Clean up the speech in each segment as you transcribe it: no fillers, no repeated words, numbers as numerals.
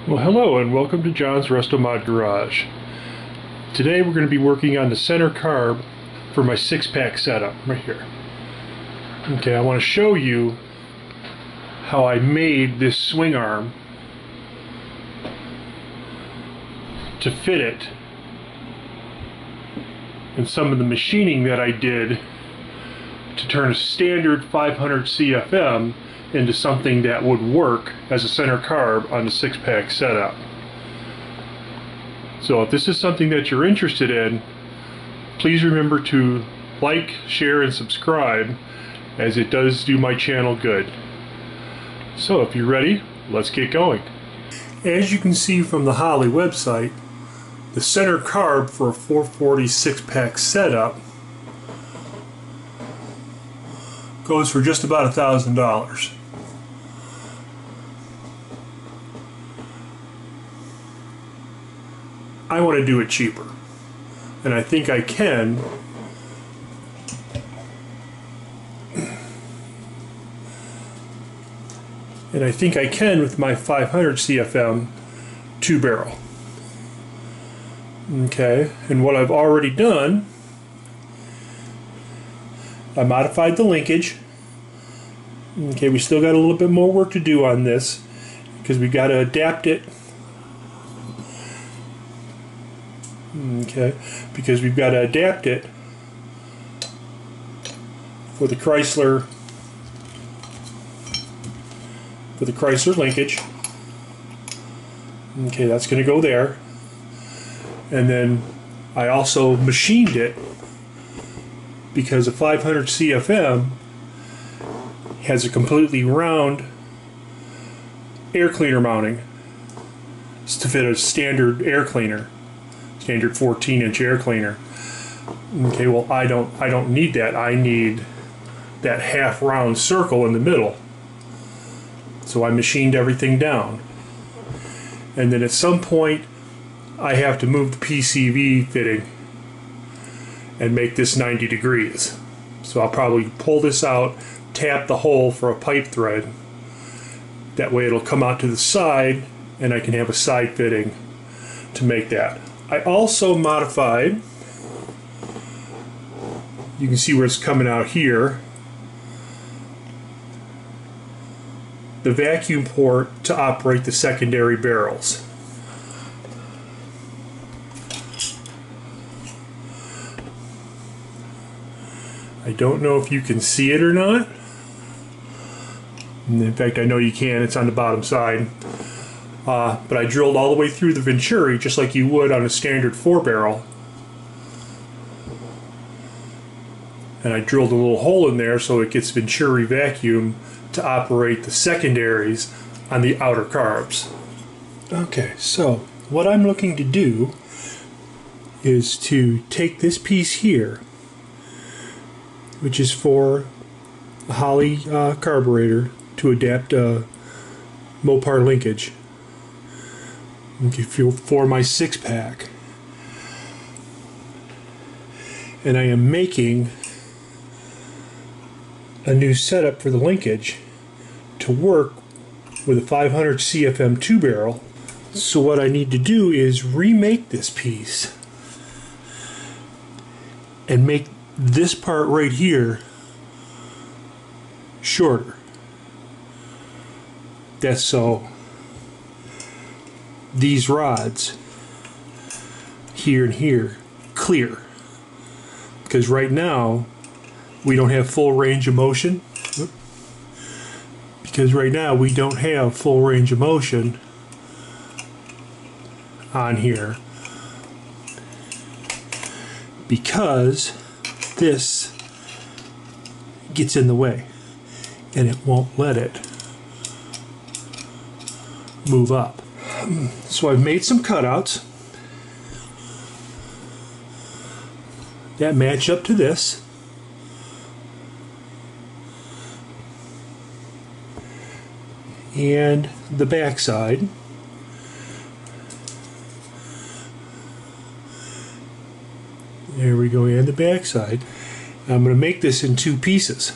Well, hello and welcome to John's Resto-Mod Garage. Today we're going to be working on the center carb for my 6-pack setup right here. Okay, I want to show you how I made this swing arm to fit it and some of the machining that I did to turn a standard 500 CFM into something that would work as a center carb on the 6-pack setup. So if this is something that you're interested in, please remember to like, share, and subscribe, as it does do my channel good. So if you're ready, let's get going. As you can see from the Holley website, the center carb for a 440 6-pack setup goes for just about $1,000. I want to do it cheaper, and I think I can with my 500 CFM 2-barrel. Okay, and what I've already done, I modified the linkage. Okay, we still got a little bit more work to do on this because we got to adapt it. Okay, because we've got to adapt it for the Chrysler linkage. Okay, that's going to go there. And then I also machined it because a 500 CFM has a completely round air cleaner mounting. It's to fit a standard air cleaner, standard 14-inch air cleaner. Okay, well I don't need that. I need that half round circle in the middle. So I machined everything down. And then at some point I have to move the PCV fitting and make this 90 degrees. So I'll probably pull this out, tap the hole for a pipe thread. That way it'll come out to the side and I can have a side fitting to make that. I also modified, you can see where it's coming out here, the vacuum port to operate the secondary barrels. I don't know if you can see it or not. In fact, I know you can. It's on the bottom side. But I drilled all the way through the venturi just like you would on a standard 4-barrel. And I drilled a little hole in there so it gets venturi vacuum to operate the secondaries on the outer carbs. Okay, so what I'm looking to do is to take this piece here, which is for a Holley carburetor to adapt Mopar linkage for my 6-pack. And I am making a new setup for the linkage to work with a 500 CFM 2-barrel. So what I need to do is remake this piece and make this part right here shorter. That's so these rods here and here clear, because right now we don't have full range of motion. On here because this gets in the way and it won't let it move up. So I've made some cutouts that match up to this. And the back side. There we go, and the back side. I'm going to make this in 2 pieces.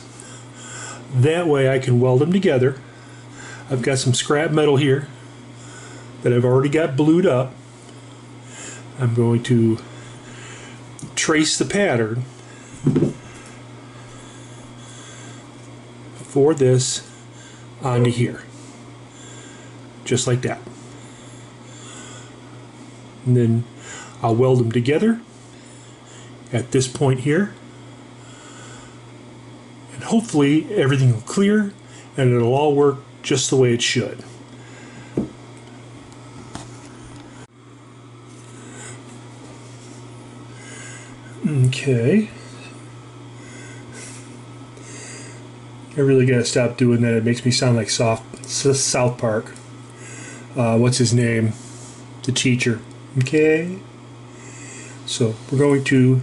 That way I can weld them together. I've got some scrap metal here that I've already got blued up. I'm going to trace the pattern for this onto here, just like that. And then I'll weld them together at this point here, and hopefully everything will clear and it'll all work just the way it should. Okay. I really gotta stop doing that. It makes me sound like South Park. What's his name? The teacher. Okay. So we're going to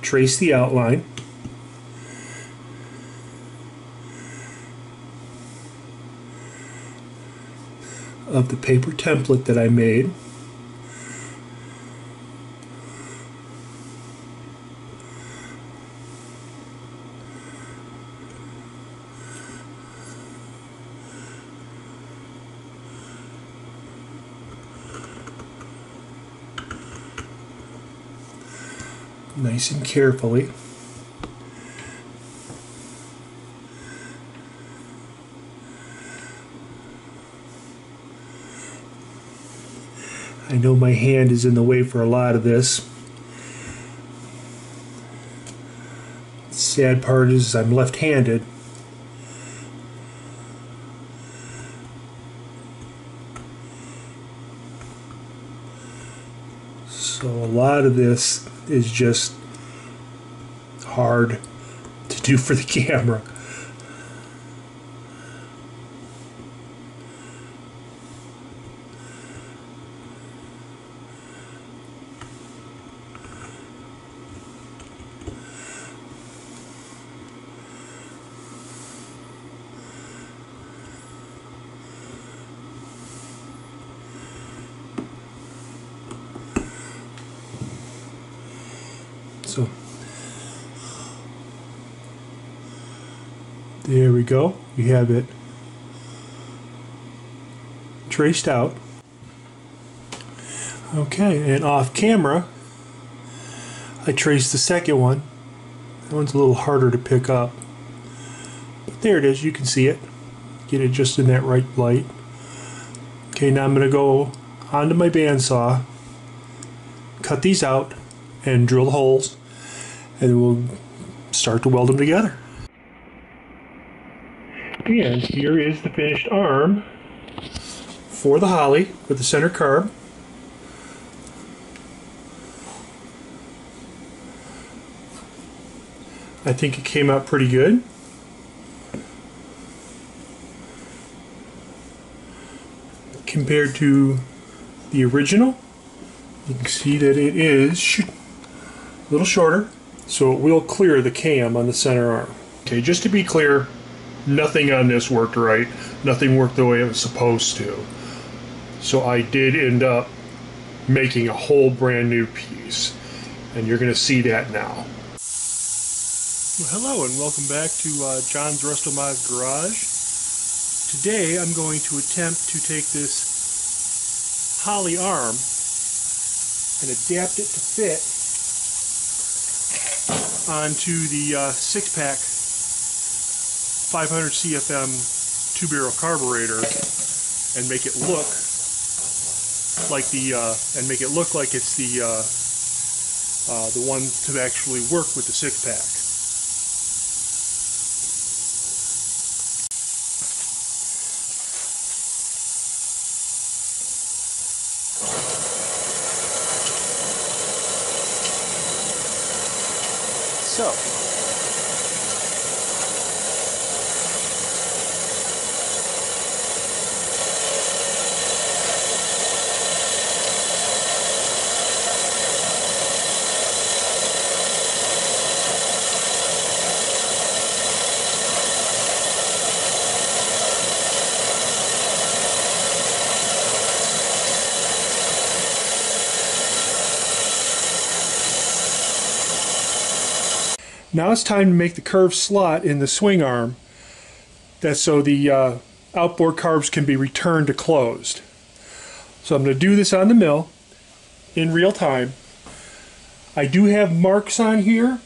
trace the outline of the paper template that I made. Nice and carefully. I know my hand is in the way for a lot of this. The sad part is I'm left-handed. So a lot of this is just hard to do for the camera. So there we go. We have it traced out. Okay, and off camera I traced the second one. That one's a little harder to pick up, but there it is. You can see it. Get it just in that right light. Okay, now I'm going to go onto my bandsaw, cut these out, and drill the holes, and we'll start to weld them together. And here is the finished arm for the Holley with the center carb. I think it came out pretty good. Compared to the original, you can see that it is a little shorter, so it will clear the cam on the center arm. Okay, just to be clear, nothing on this worked right. Nothing worked the way it was supposed to. So I did end up making a whole brand new piece, and you're going to see that now. Well, hello and welcome back to John's Resto-Mods Garage. Today I'm going to attempt to take this Holley arm and adapt it to fit onto the 6-pack 500 CFM 2-barrel carburetor and make it look like it's the one to actually work with the 6-pack. So, now it's time to make the curved slot in the swing arm. That's so the outboard carbs can be returned to closed. So I'm going to do this on the mill in real time. I do have marks on here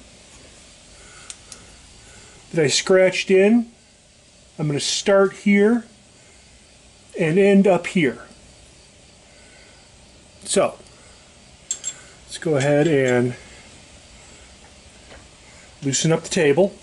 that I scratched in. I'm going to start here and end up here. So let's go ahead and loosen up the table.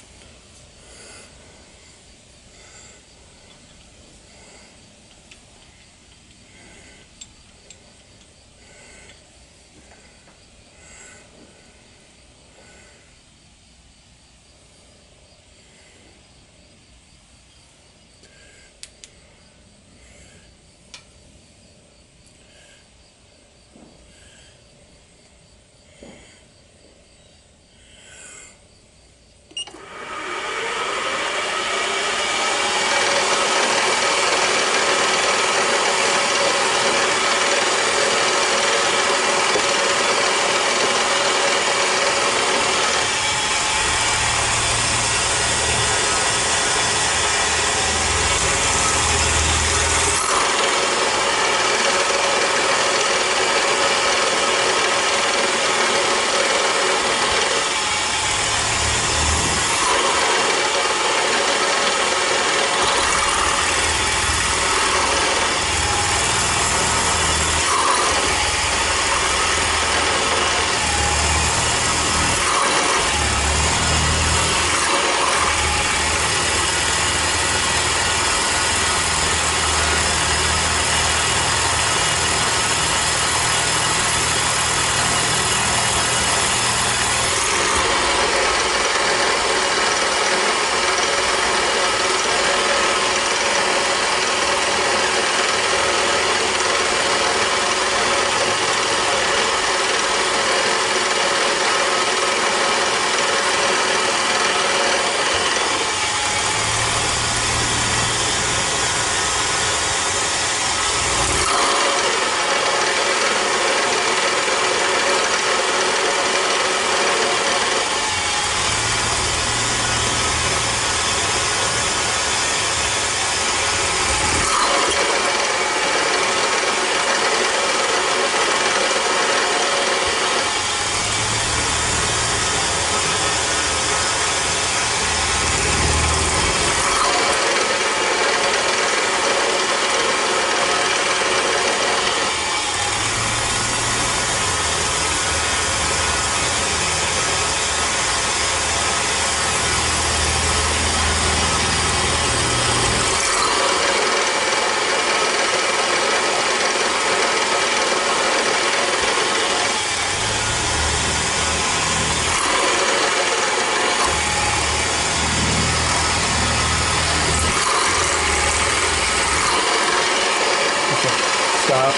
Stop.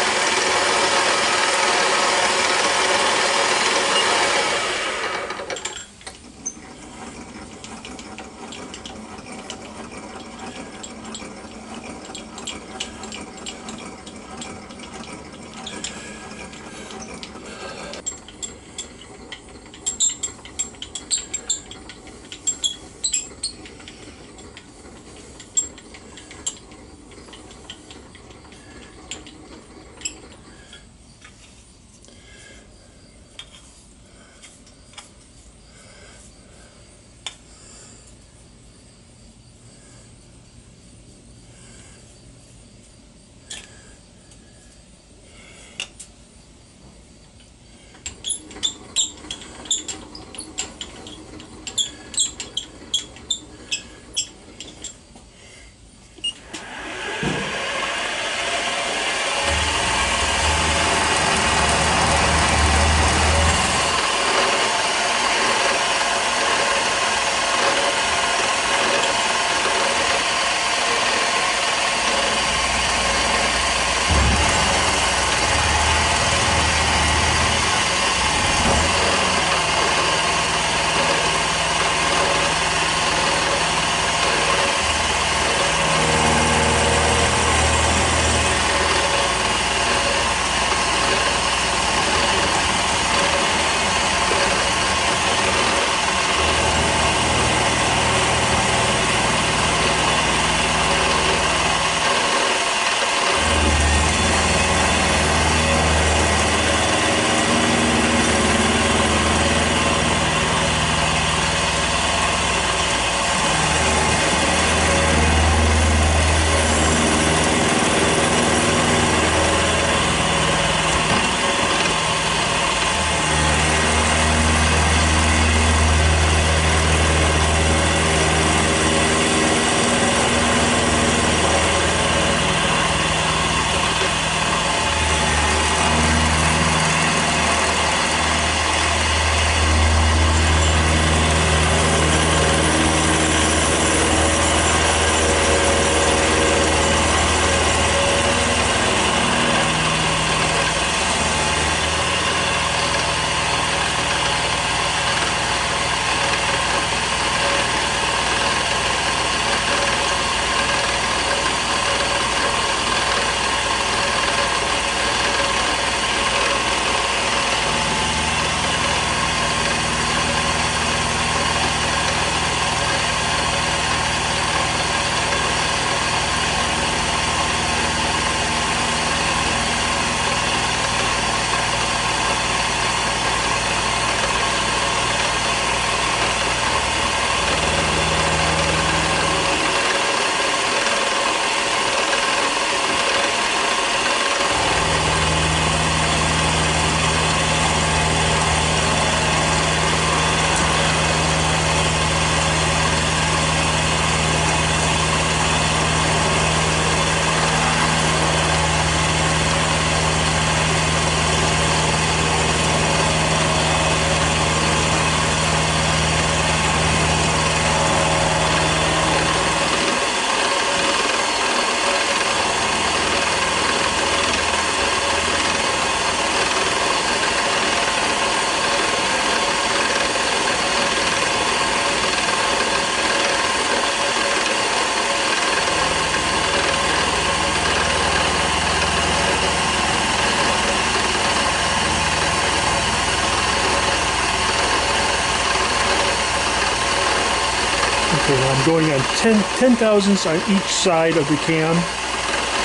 going on 10 thousandths on each side of the cam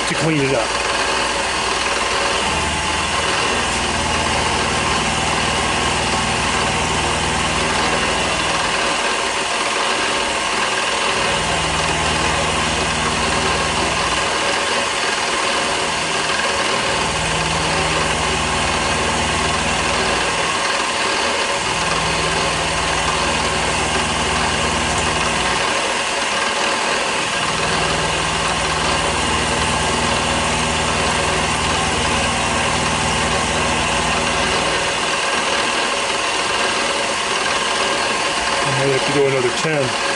to clean it up. I have to go another 10.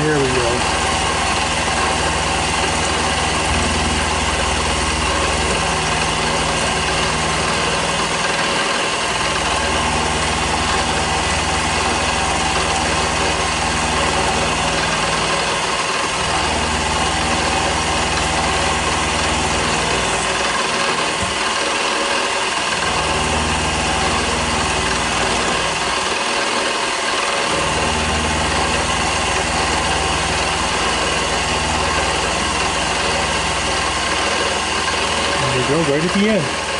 There we go. Go right at the end.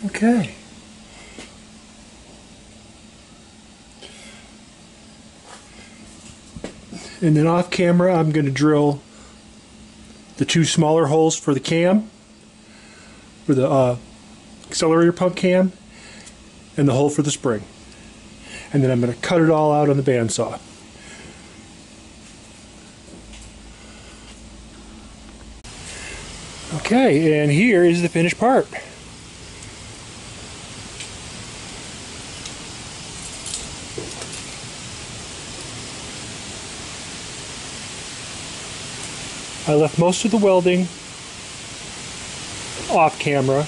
Okay. And then off camera, I'm going to drill the two smaller holes for the cam, for the accelerator pump cam, and the hole for the spring. And then I'm going to cut it all out on the bandsaw. Okay, and here is the finished part. I left most of the welding off camera,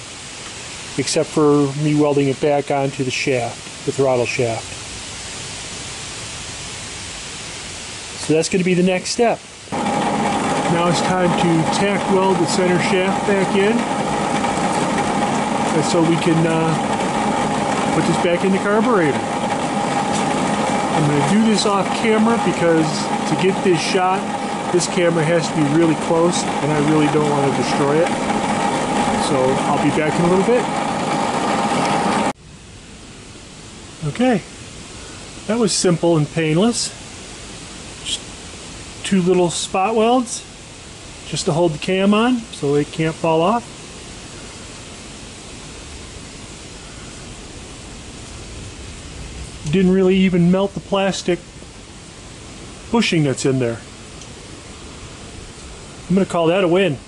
except for me welding it back onto the shaft, the throttle shaft. So that's going to be the next step. Now Now it's time to tack weld the center shaft back in, and so we can put this back in the carburetor. I'm going to do this off camera because to get this shot, this camera has to be really close, and I really don't want to destroy it. So I'll be back in a little bit. Okay, that was simple and painless. Just 2 little spot welds just to hold the cam on so it can't fall off. Didn't really even melt the plastic bushing that's in there. I'm going to call that a win.